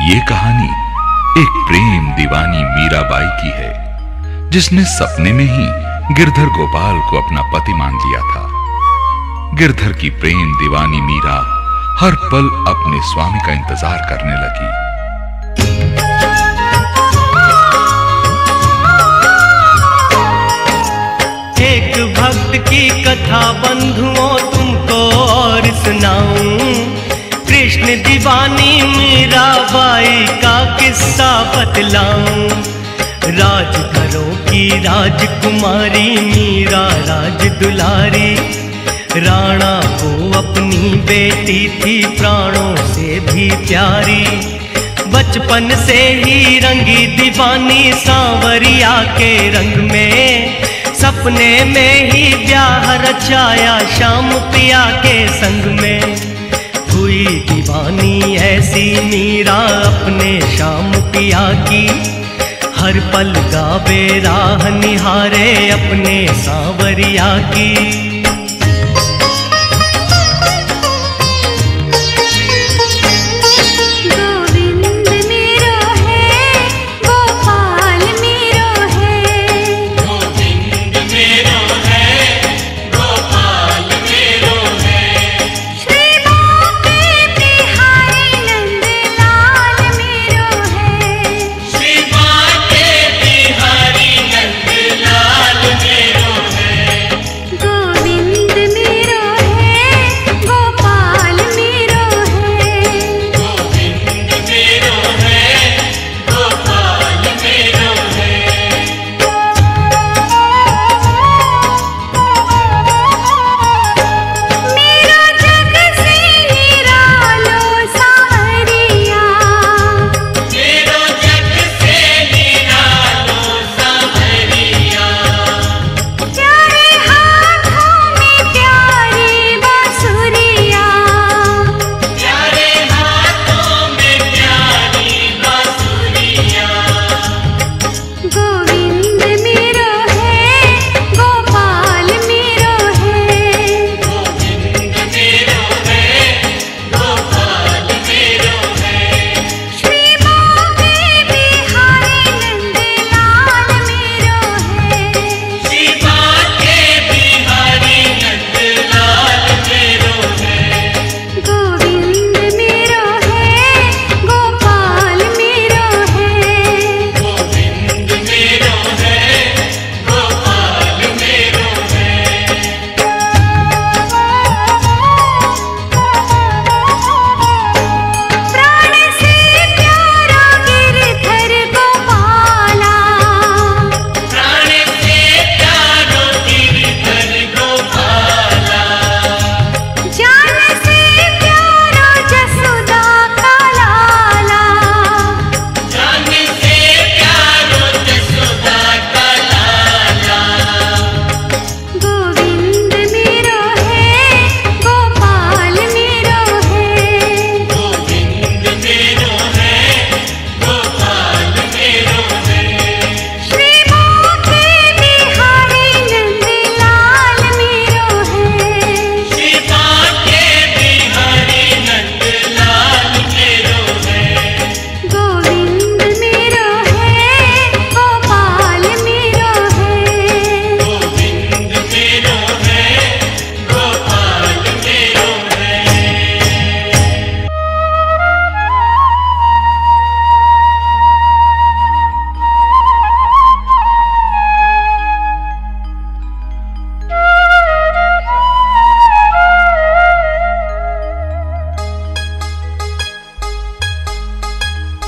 ये कहानी एक प्रेम दीवानी मीराबाई की है, जिसने सपने में ही गिरधर गोपाल को अपना पति मान लिया था। गिरधर की प्रेम दीवानी मीरा हर पल अपने स्वामी का इंतजार करने लगी। एक भक्त की कथा बंधुओं तुमको और सुनाऊं, कृष्ण दीवानी मीराबाई का किस्सा बतलाऊं। राजघरों की राजकुमारी मीरा राज दुलारी, राणा को अपनी बेटी थी प्राणों से भी प्यारी। बचपन से ही रंगी दीवानी सांवरिया के रंग में, सपने में ही ब्याह रचाया श्याम पिया के संग में। हुई दीवानी ऐसी मीरा अपने श्याम पिया की, हर पल गावे राह निहारे अपने सांवरिया की।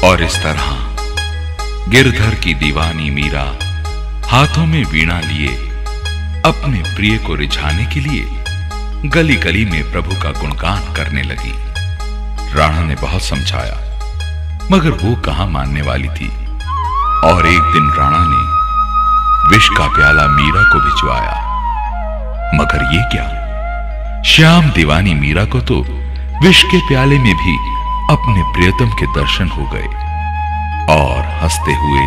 और इस तरह गिरधर की दीवानी मीरा हाथों में वीणा लिए अपने प्रिय को रिझाने के लिए गली गली में प्रभु का गुणगान करने लगी। राणा ने बहुत समझाया, मगर वो कहां मानने वाली थी। और एक दिन राणा ने विष का प्याला मीरा को भिजवाया, मगर ये क्या, श्याम दीवानी मीरा को तो विष के प्याले में भी अपने प्रियतम के दर्शन हो गए और हंसते हुए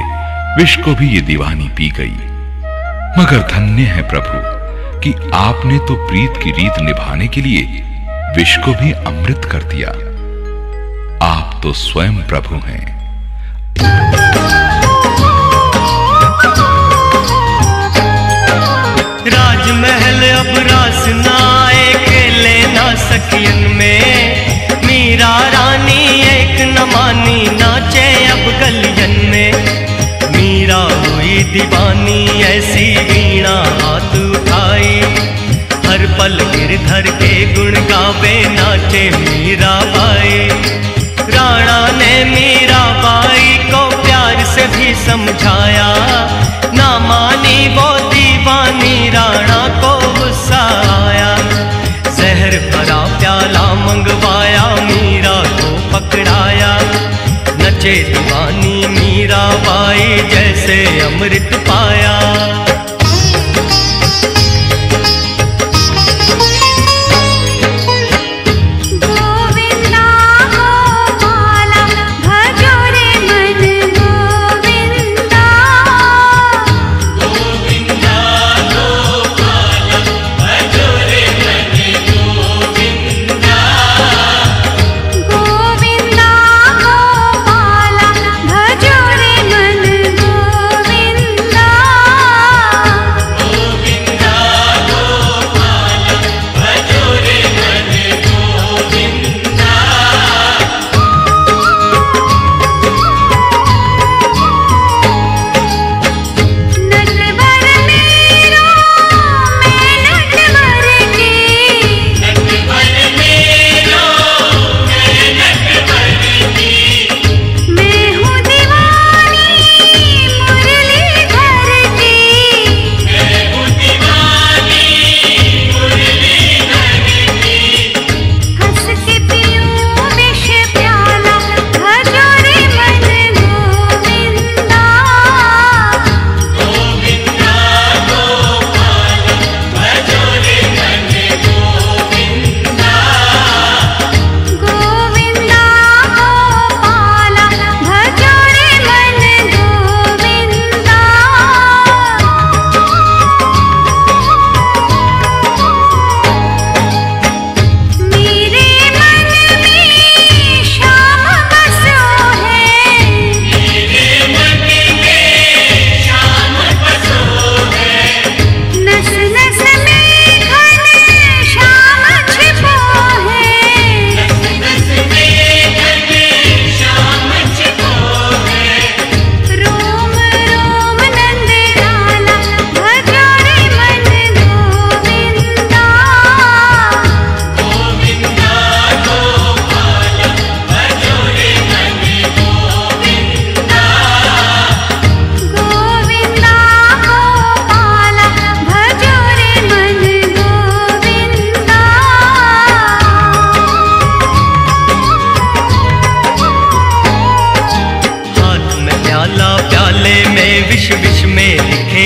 विष को भी ये दीवानी पी गई। मगर धन्य है प्रभु कि आपने तो प्रीत की रीत निभाने के लिए विष को भी अमृत कर दिया। आप तो स्वयं प्रभु हैं। राजमहल अब रास ना आए, खेले ना सखियन में। मीरा रानी एक न मानी, नाचे अब गलियन में। मीरा हुई दीवानी, ऐसी वीणा हाथ उठाई। हर पल गिरधर के गुण गावे, नाचे मीरा बाई। राणा ने मीरा बाई को प्यार से भी समझाया, ना मानी वो दीवानी, राणा को गुस्सा आया। जहर भरा प्याला मंगवाया, मीरा को पकड़ाया। नचे दीवानी मीरा बाई, जैसे अमृत पाया।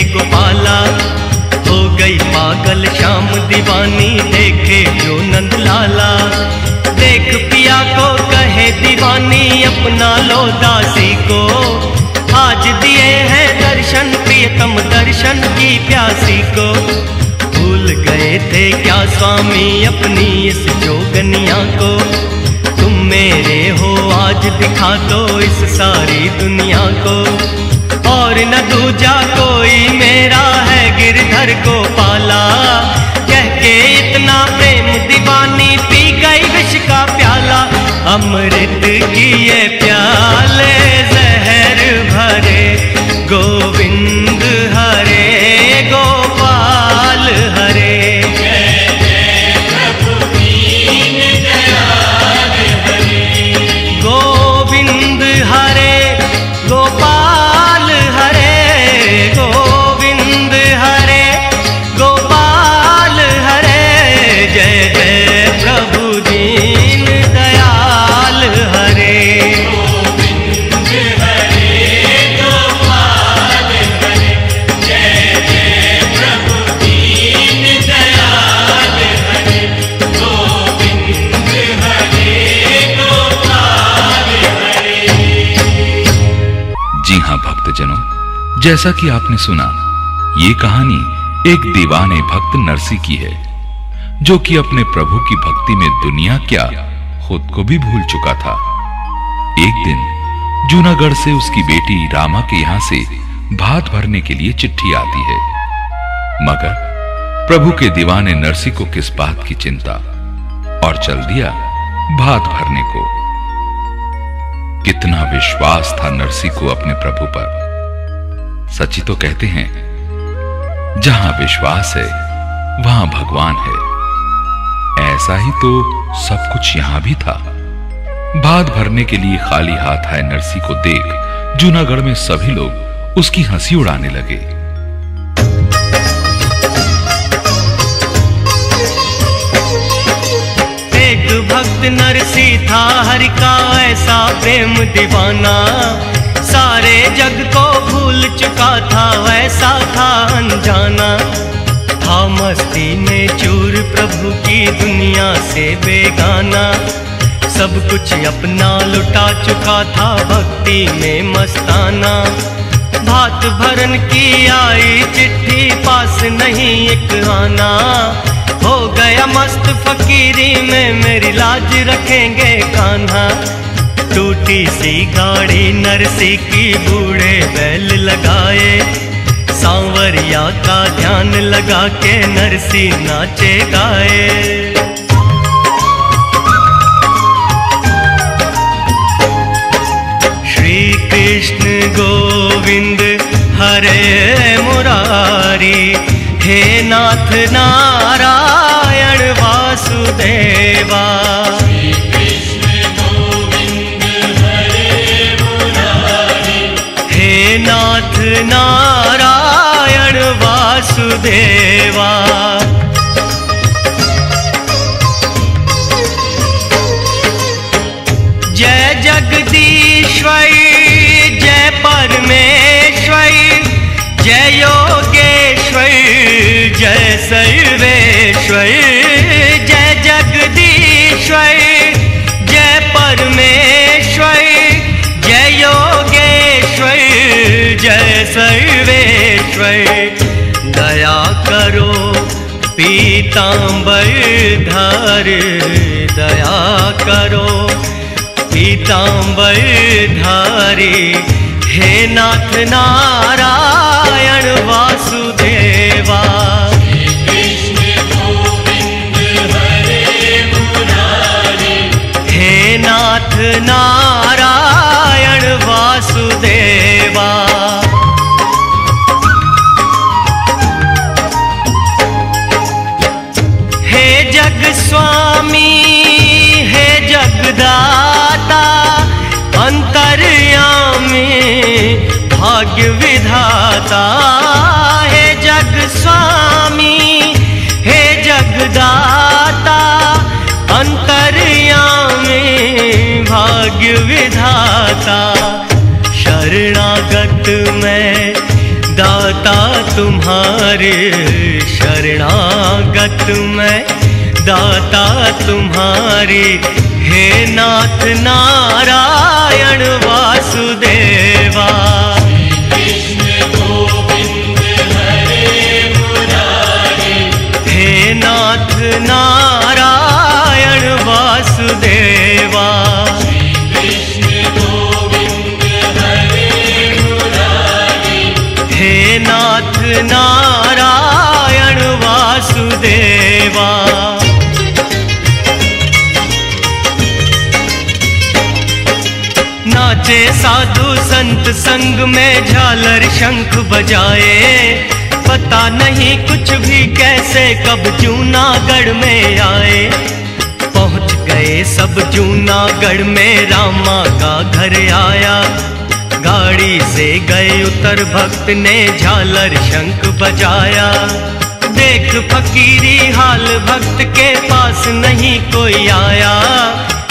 गोपाला हो गई पागल श्याम दीवानी, देखे जो नंद लाला। देख पिया को कहे दीवानी, अपना लो दासी को। आज दिए हैं दर्शन प्रियतम, दर्शन की प्यासी को। भूल गए थे क्या स्वामी अपनी इस जोगनिया को। तुम मेरे हो आज दिखा दो इस सारी दुनिया को। और न दूजा कोई मेरा है गिरधर को पाला। कह के इतना प्रेम दीवानी, पी गई विष का प्याला। अमृत की ये प्याले जहर भरे, गोविंद हरे गोपाल हरे। गोविंद हरे गोपाल हरे, गोविंद हरे गोपाल हरे। जय जय प्रभु दीन दयाल हरे। गोविंद हरे गोपाल हरे, जय जय प्रभु दीन दयाल हरे। गोविंद हरे गोपाल हरे। जी हाँ भक्तजनों, जैसा कि आपने सुना, ये कहानी एक दीवाने भक्त नरसी की है, जो कि अपने प्रभु की भक्ति में दुनिया क्या खुद को भी भूल चुका था। एक दिन जूनागढ़ से उसकी बेटी रामा के यहां से भात भरने के लिए चिट्ठी आती है, मगर प्रभु के दीवाने नरसी को किस बात की चिंता, और चल दिया भात भरने को। कितना विश्वास था नरसी को अपने प्रभु पर। सच्ची तो कहते हैं, जहां विश्वास है वहां भगवान है। ऐसा ही तो सब कुछ यहां भी था। भात भरने के लिए खाली हाथ आए नरसी को देख जूनागढ़ में सभी लोग उसकी हंसी उड़ाने लगे। एक भक्त नरसी था हरि का ऐसा प्रेम दीवाना, सारे जग को भूल चुका था वैसा था अनजाना। था मस्ती में चूर प्रभु की दुनिया से बेगाना, सब कुछ अपना लुटा चुका था भक्ति में मस्ताना। भात भरन की आई चिट्ठी पास नहीं एक आना, हो गया मस्त फकीरी में मेरी लाज रखेंगे कान्हा। टूटी सी गाड़ी नरसी की बूढ़े बैल लगाए, सांवरिया का ध्यान लगा के नरसी नाचे गाए। श्री कृष्ण गोविंद हरे मुरारी, हे नाथ नारायण वासुदेवा। श्री कृष्ण गोविंद हरे मुरारी, हे नाथ नारायण वासुदेवा। जय जगदीश्वर जय परमेश्वर, जय योगेश्वर जय सर्वेश्वर। जय जगदीश्वर जय परमेश्वर, जय योगेश्वर जय सर्वेश्वर। दया करो पीतांबर धार, दया करो पीतांबर धारी, हे नाथ नारायण वासुदेवा। श्री कृष्ण गोविंद हरे मुरारी, हे नाथ नारायण वासुदेवा। हे जग स्वामी हे जगदाता, अंतर्यामी भाग्य विधाता। हे जग स्वामी हे जगदाता, अंतर्यामी भाग्य विधाता। शरणागत मैं दाता तुम्हारे, शरणागत मैं दाता तुम्हारे, हे नाथ नारायण वासुदेवा। श्री कृष्ण गोविंद हरे मुरारी, हे नाथ नारायण वासुदेवा। श्री कृष्ण गोविंद हरे मुरारी, हे नाथ नारायण वासुदेवा। नाचे साधु संत संग में झालर शंख बजाए, पता नहीं कुछ भी कैसे कब जूनागढ़ में आए। पहुंच गए सब जूनागढ़ में रामा का घर आया, गाड़ी से गए उतर भक्त ने झालर शंख बजाया। देख फकीरी हाल भक्त के पास नहीं कोई आया,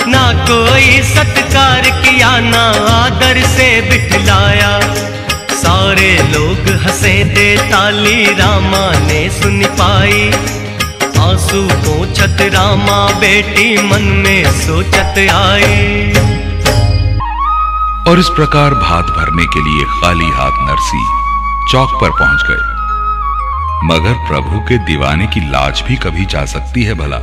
ना कोई सत्कार किया ना आदर से बिठलाया। सारे लोग हंसे दे ताली रामा ने सुन पाई, आंसू पोंछत रामा बेटी मन में सोचत आई। और इस प्रकार भात भरने के लिए खाली हाथ नरसी चौक पर पहुंच गए। मगर प्रभु के दीवाने की लाज भी कभी जा सकती है भला।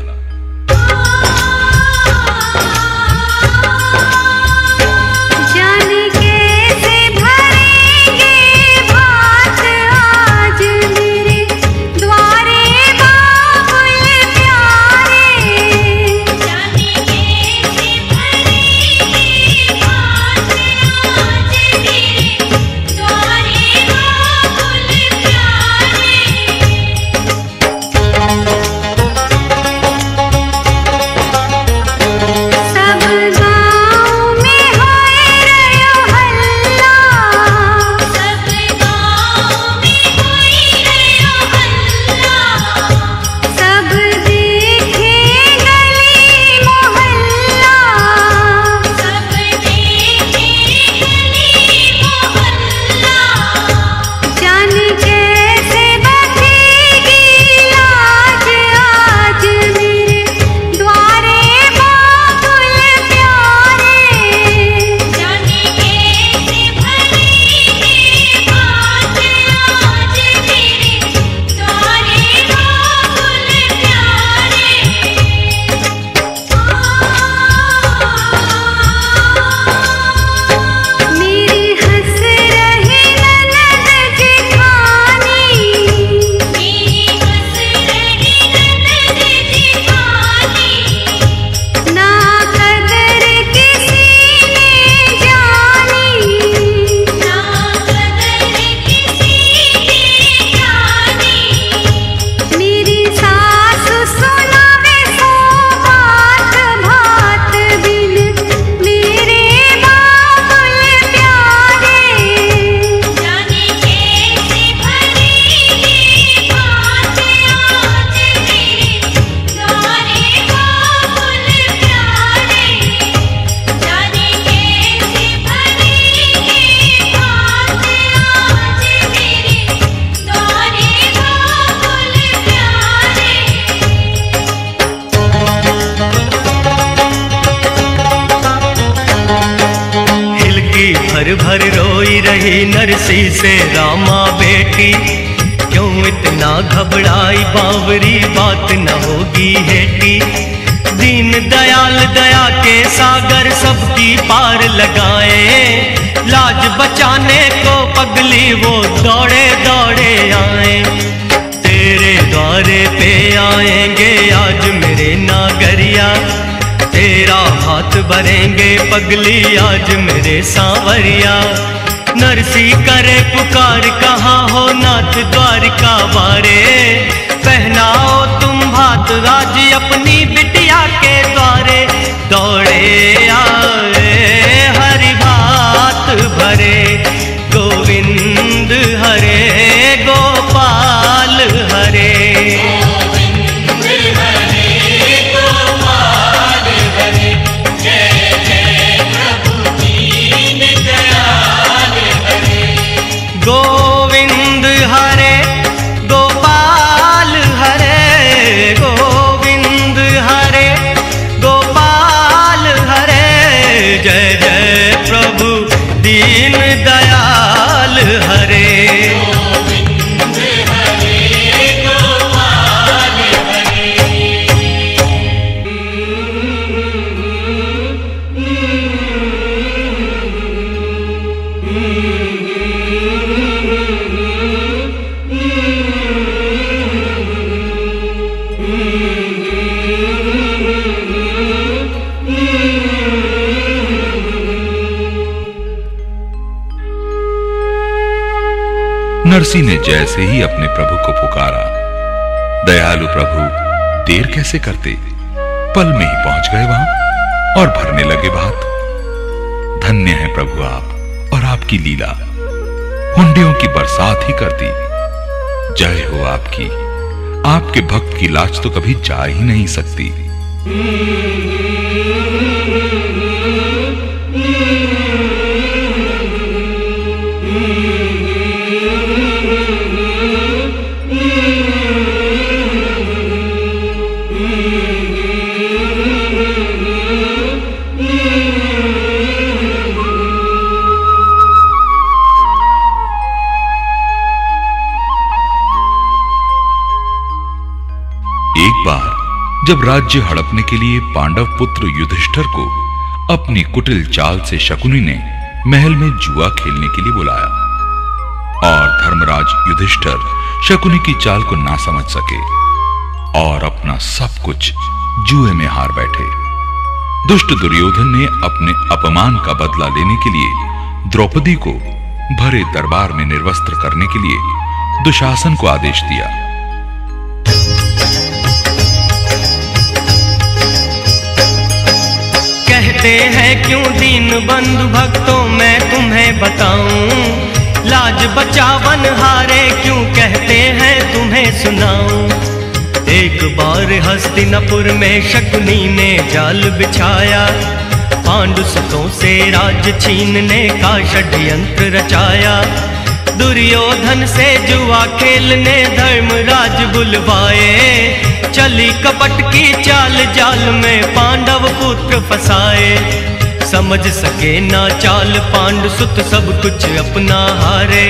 भर भर रोई रही नरसी से रामा बेटी। क्यों इतना घबराई बावरी, बात न होगी हेटी। दीन दयाल दया के सागर सबकी पार लगाए। लाज बचाने को पगली वो दौड़े दौड़े आए। तेरे द्वारे पे आएंगे आज मेरे नागरिया। तेरा हाथ भरेंगे पगली आज मेरे सांवरिया। नरसी करे पुकार कहाँ हो नाथ द्वारिका वारे। पहनाओ तुम भात राज अपनी बिटिया के द्वारे। दौड़े आए हरि भात भरे, गोविंद हरे गोपाल हरे। गोविंद हरे गोपाल हरे, गोविंद हरे गोपाल हरे। जय जय प्रभु दीन दयाल हरे। गोविंद हरे गोपाल हरे। नरसी ने जैसे ही अपने प्रभु को पुकारा, दयालु प्रभु देर कैसे करते, पल में ही पहुंच गए वहां और भरने लगे भात। धन्य है प्रभु आप और आपकी लीला, हुंडियों की बरसात ही कर दी। जय हो आपकी, आपके भक्त की लाज तो कभी जा ही नहीं सकती। एक बार जब राज्य हड़पने के लिए पांडव पुत्र युधिष्ठिर को अपनी कुटिल चाल से शकुनी ने महल में जुआ खेलने के लिए बुलाया और धर्मराज युधिष्ठिर शकुनी की चाल को ना समझ सके और अपना सब कुछ जुए में हार बैठे। दुष्ट दुर्योधन ने अपने अपमान का बदला लेने के लिए द्रौपदी को भरे दरबार में निर्वस्त्र करने के लिए दुशासन को आदेश दिया। कहते हैं क्यों दीन बंधु भक्तों मैं तुम्हें बताऊं। लाज बचावन हारे क्यों कहते हैं तुम्हें सुनाऊं। एक बार हस्तिनापुर में शकुनी ने जाल बिछाया। पांडुसुतों से राज छीनने का षड्यंत्र रचाया। दुर्योधन से जुआ खेलने धर्मराज बुलवाए। चली कपट की चाल जाल में पांडव पुत्र फसाए। समझ सके ना चाल पांडुसुत सब कुछ अपना हारे।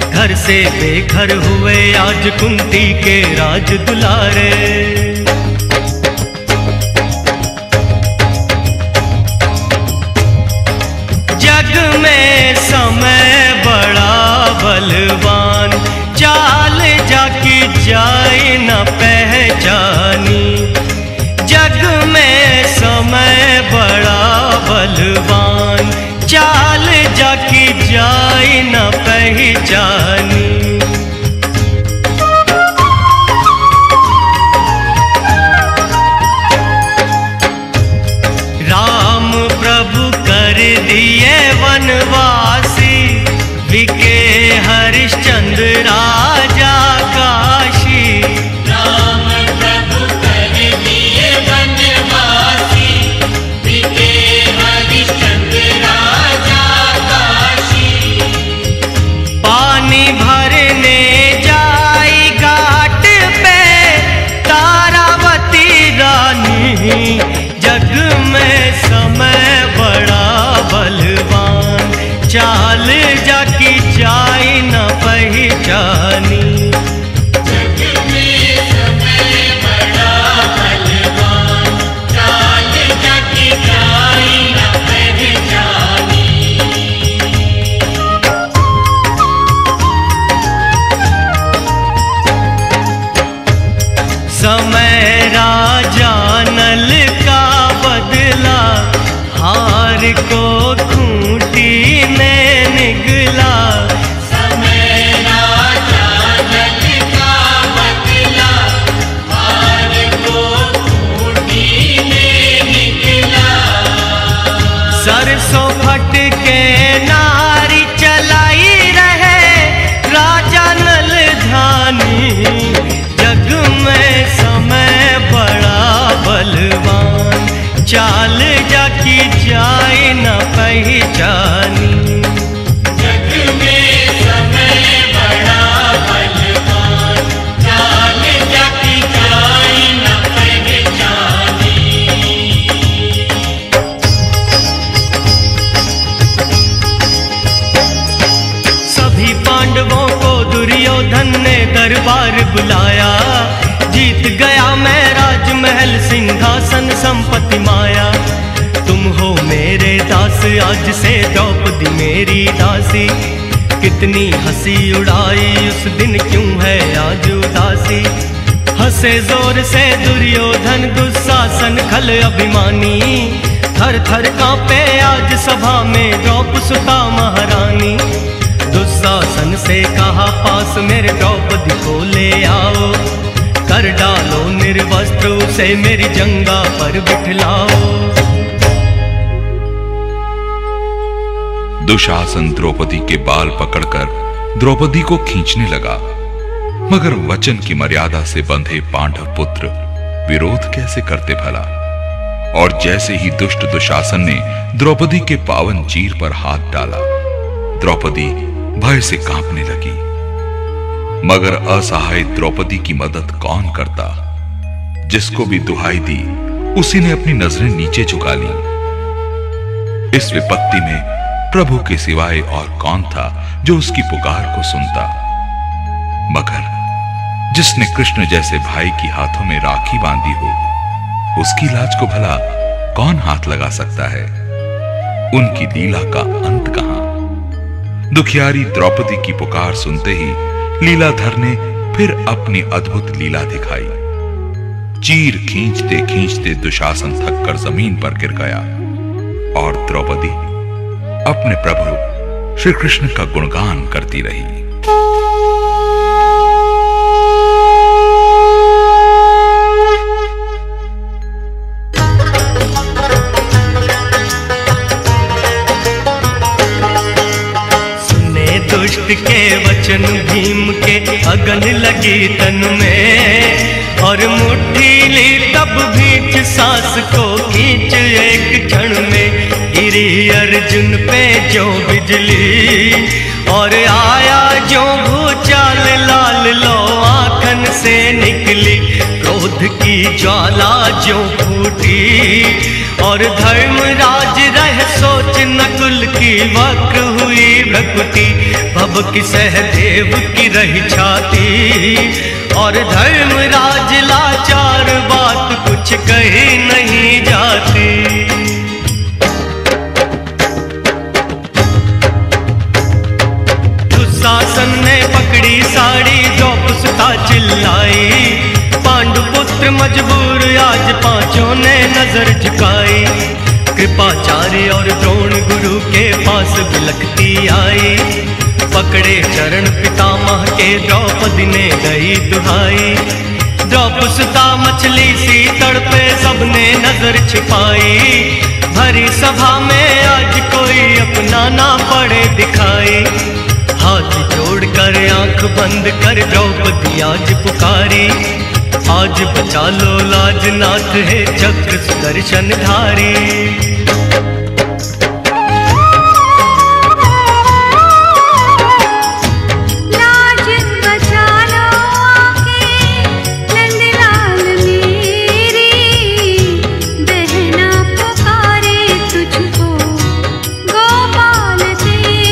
घर से बेघर हुए आज कुंती के राज दुलारे। जग में समय बड़ा बलवान, चाल जाकी जाए न पहचानी। जग में समय बड़ा बलवान, चाल जाकी जाए न पहचानी। राम प्रभु कर दिए वनवासी, बिके हरिश्चंद्र राजा काशी। राम प्रभु कर दिए वनवासी, बिके हरिश्चंद्र राजा काशी। पानी भरने जाई घाट पे तारावती रानी। जग में समय बड़ा बलवान, चाल जाकी जाई न पहचानी। जग में समय बड़ा बलवान, चाल जाकी जाई न पहचानी। समय राजा नल का बदला, हार को खूंटी में निगला। समय राजा नल का बदला, हार को खूंटी में निगला। सरसों फट के नारी चलाई रहे, राजा नल धानी। जग में समय बड़ा बलवान, चाल जाकी जाए न पहचानी। जग में समय बड़ा बलवान, चाल जाकी जाए न पहचानी। सभी पांडवों को दुर्योधन ने दरबार बुलाया। जीत गया मैं राजमहल, सिंहासन संपत्ति माया। तुम हो मेरे दास, आज से द्रौपदी मेरी दासी। कितनी हंसी उड़ाई उस दिन, क्यों है आज उदासी। हंसे जोर से दुर्योधन, दुशासन खल अभिमानी। थर थर कांपे आज सभा में द्रौपसुता महारानी। दुशासन से कहा पास मेरे द्रौपदी को ले आओ, कर डालो निर्वस्त्र उसे मेरी जंगा पर बिठलाओ। दुशासन द्रौपदी के बाल पकड़कर द्रौपदी को खींचने लगा, मगर वचन की मर्यादा से बंधे पांडव पुत्र विरोध कैसे करते भला। और जैसे ही दुष्ट दुशासन ने द्रौपदी के पावन चीर पर हाथ डाला, द्रौपदी भय से कांपने लगी। मगर असहाय द्रौपदी की मदद कौन करता। जिसको भी दुहाई दी, उसी ने अपनी नजरें नीचे झुका ली। इस विपत्ति में प्रभु के सिवाय और कौन था जो उसकी पुकार को सुनता। मगर जिसने कृष्ण जैसे भाई की हाथों में राखी बांधी हो, उसकी लाज को भला कौन हाथ लगा सकता है। उनकी लीला का अंत कहां। दुखियारी द्रौपदी की पुकार सुनते ही लीलाधर ने फिर अपनी अद्भुत लीला दिखाई। चीर खींचते खींचते दुशासन थक कर जमीन पर गिर गया और द्रौपदी अपने प्रभु श्री कृष्ण का गुणगान करती रही। दुष्ट के वचन भीम के अगन लगी तन में, और मुट्ठी ली तब भींच सांस को खींच एक क्षण में। गिरी अर्जुन पे जो बिजली, और आया जो भूचाल लाल लो आंखन से निकली। क्रोध की ज्वाला जो फूटी, और धर्मराज रह सोच नकुल की वक्र हुई भ्रकुटी। भव की सहदेव की रही छाती, और धर्मराज लाचार बात कुछ कही नहीं जाती। दुशासन ने पकड़ी साड़ी द्रौपदी चिल्लाई। पांडुपुत्र मजबूर आज पांचों ने नजर झुकाई। कृपाचार्य और द्रोण गुरु के पास बिलखती आई। पकड़े चरण पितामह के द्रौपदी ने गई दुहाई। द्रौपदी मछली सी तड़पे सबने नजर छिपाई। भरी सभा में आज कोई अपना ना पड़े दिखाई। हाथ जोड़कर आंख बंद कर द्रौपदी आज पुकारी। आज बचा लो लाज नाथ है चक्र सुदर्शन धारी। बहना पुकारे तुझको गोपाल तेरी।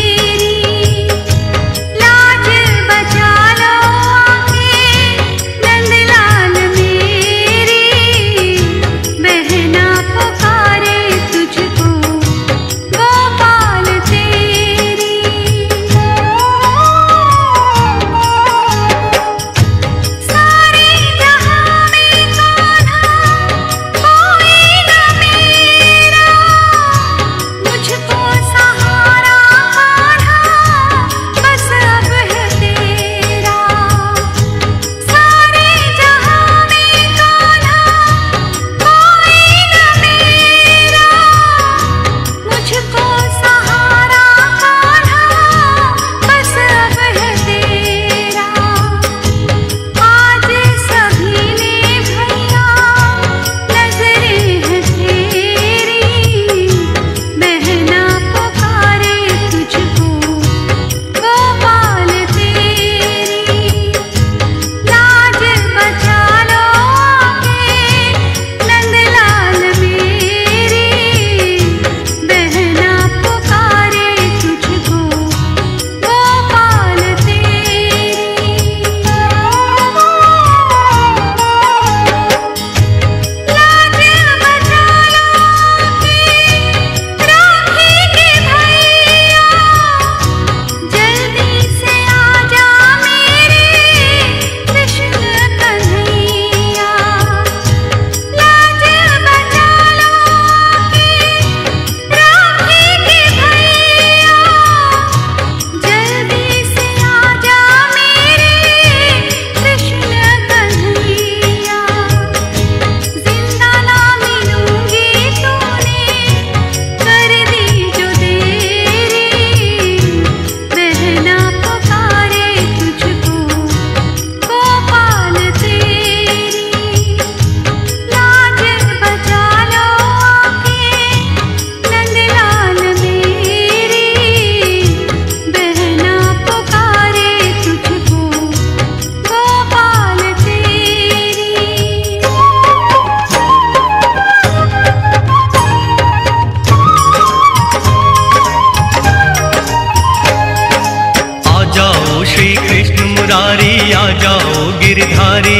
त्रिपुरारी आ जाओ गिरधारी,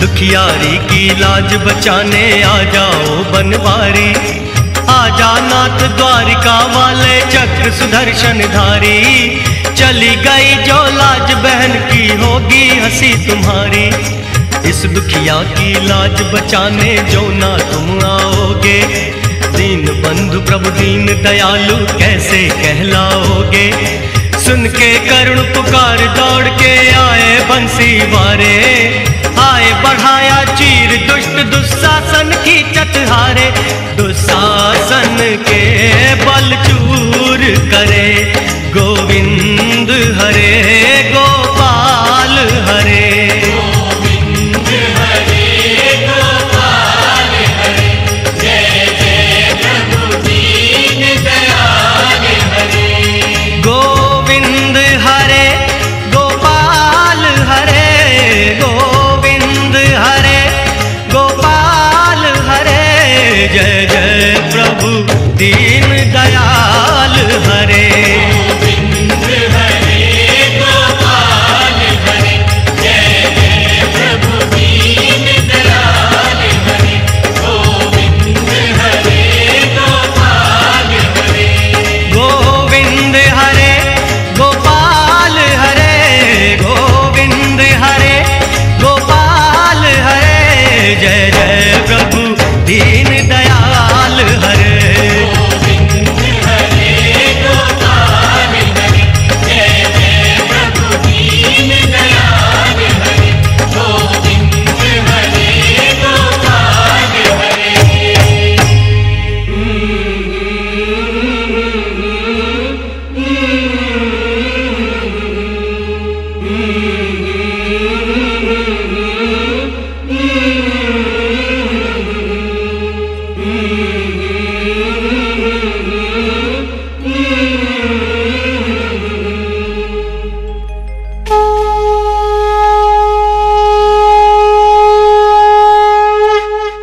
दुखियारी की लाज बचाने आ जाओ बनवारी। आजा नाथ द्वारिका वाले चक्र सुदर्शन धारी, चली गई जो लाज बहन की होगी हंसी तुम्हारी। इस दुखिया की लाज बचाने जो ना तुम आओगे, दीन बंधु प्रभु दीन दयालु कैसे कहलाओगे। सुन के करुण पुकार दौड़ के आए बंसी वारे, आए बढ़ाया चीर दुष्ट दुशासन की चतहारे। दुशासन के बल चूर करे गोविंद हरे